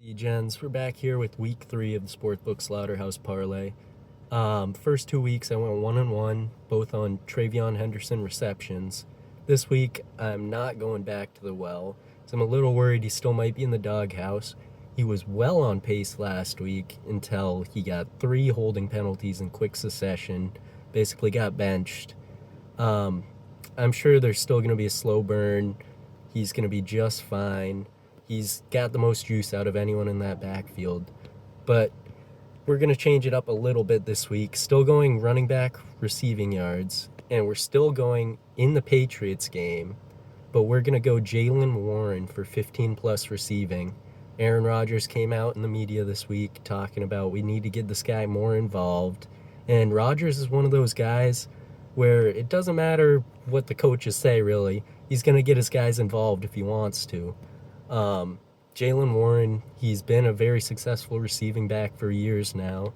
Gens, we're back here with week 3 of the Sportsbook Slaughterhouse Parlay. First 2 weeks I went 1-1, both on Travion Henderson receptions. This week I'm not going back to the well, so I'm a little worried he still might be in the doghouse. He was well on pace last week until he got 3 holding penalties in quick succession, basically got benched. I'm sure there's still going to be a slow burn. He's going to be just fine. He's got the most juice out of anyone in that backfield. But we're going to change it up a little bit this week. Still going running back receiving yards. And we're still going in the Patriots game. But we're going to go Jaylen Warren for 15-plus receiving. Aaron Rodgers came out in the media this week talking about we need to get this guy more involved. And Rodgers is one of those guys where it doesn't matter what the coaches say, really. He's going to get his guys involved if he wants to. Jaylen Warren, he's been a very successful receiving back for years now.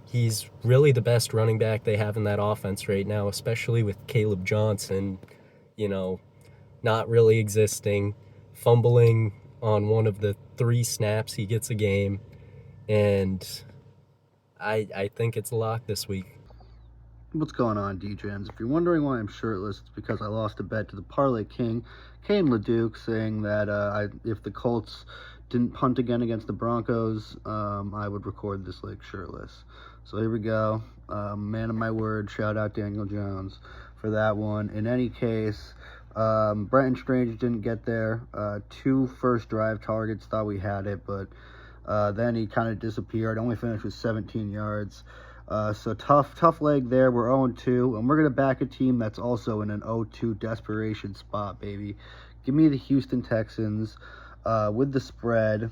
He's really the best running back they have in that offense right now, especially with Caleb Johnson, not really existing, fumbling on one of the 3 snaps he gets a game. And I think it's a lock this week. What's going on, DJs? If you're wondering why I'm shirtless, it's because I lost a bet to the Parlay King, Kane LeDuc, saying that if the Colts didn't punt again against the Broncos, I would record this like shirtless. So here we go. Man of my word, shout out Daniel Jones for that one. In any case, Brenton Strange didn't get there. 2 first drive targets, thought we had it, but then he kind of disappeared. Only finished with 17 yards. So tough leg there. We're 0-2, and we're going to back a team that's also in an 0-2 desperation spot, baby. Give me the Houston Texans with the spread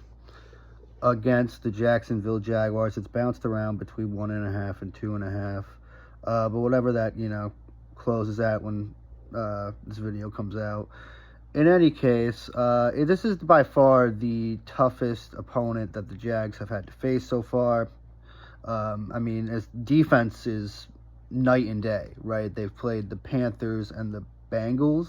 against the Jacksonville Jaguars. It's bounced around between 1.5 and 2.5. But whatever that, closes at when this video comes out. In any case, this is by far the toughest opponent that the Jags have had to face so far. As defense is night and day, right? They've played the Panthers and the Bengals,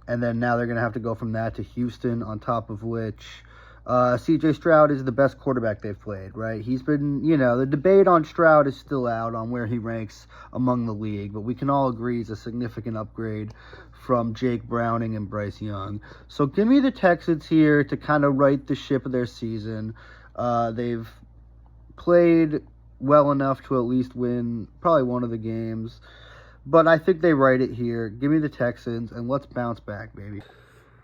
and then now they're going to have to go from that to Houston, on top of which C.J. Stroud is the best quarterback they've played, right? He's been, the debate on Stroud is still out on where he ranks among the league, but we can all agree he's a significant upgrade from Jake Browning and Bryce Young. So give me the Texans here to kind of right the ship of their season. They've played well enough to at least win probably one of the games, but I think they right it here. Give me the Texans, and let's bounce back, baby.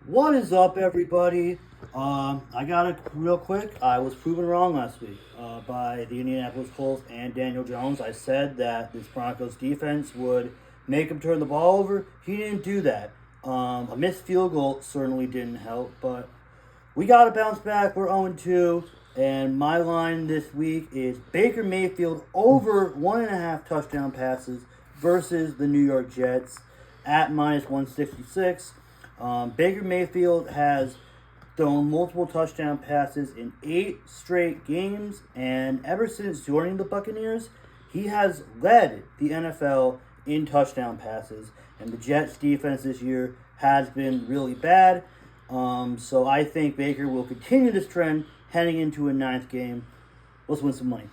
What is up, everybody? I got it real quick. I was proven wrong last week by the Indianapolis Colts and Daniel Jones. I said that this Broncos defense would make him turn the ball over. He didn't do that. A missed field goal certainly didn't help, but we got to bounce back. We're 0-2. And my line this week is Baker Mayfield over 1.5 touchdown passes versus the New York Jets at minus 166. Baker Mayfield has thrown multiple touchdown passes in 8 straight games, and ever since joining the Buccaneers, he has led the NFL in touchdown passes. And the Jets' defense this year has been really bad. So I think Baker will continue this trend heading into a 9th game. Let's win some money.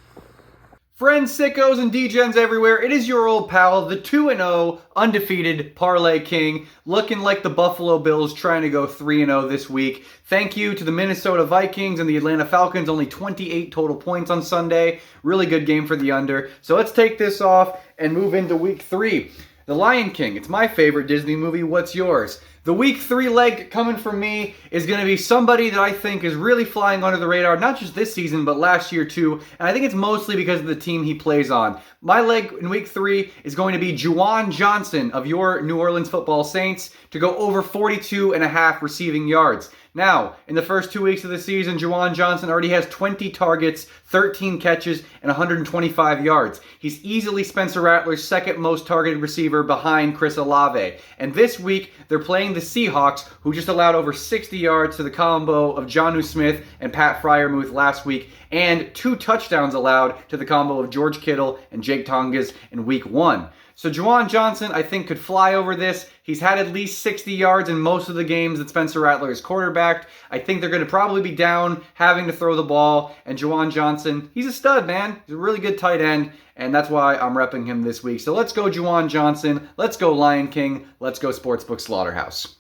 Friends, sickos, and D-Gens everywhere, it is your old pal, the 2-0 undefeated Parlay King, looking like the Buffalo Bills trying to go 3-0 this week. Thank you to the Minnesota Vikings and the Atlanta Falcons, only 28 total points on Sunday. Really good game for the under. So let's take this off and move into week 3. The Lion King, it's my favorite Disney movie. What's yours? The week 3 leg coming from me is going to be somebody that I think is really flying under the radar, not just this season, but last year too. And I think it's mostly because of the team he plays on. My leg in week 3 is going to be Juwan Johnson of your New Orleans Football Saints to go over 42.5 receiving yards. Now, in the first 2 weeks of the season, Juwan Johnson already has 20 targets, 13 catches, and 125 yards. He's easily Spencer Rattler's second most targeted receiver behind Chris Olave. And this week, they're playing the Seahawks, who just allowed over 60 yards to the combo of Jonnu Smith and Pat Freiermuth last week, and 2 touchdowns allowed to the combo of George Kittle and Jake Tongas in week 1. So Juwan Johnson, I think, could fly over this. He's had at least 60 yards in most of the games that Spencer Rattler has quarterbacked. I think they're going to probably be down, having to throw the ball. And Juwan Johnson, he's a stud, man. He's a really good tight end. And that's why I'm repping him this week. So let's go Juwan Johnson. Let's go Lion King. Let's go Sportsbook Slaughterhouse.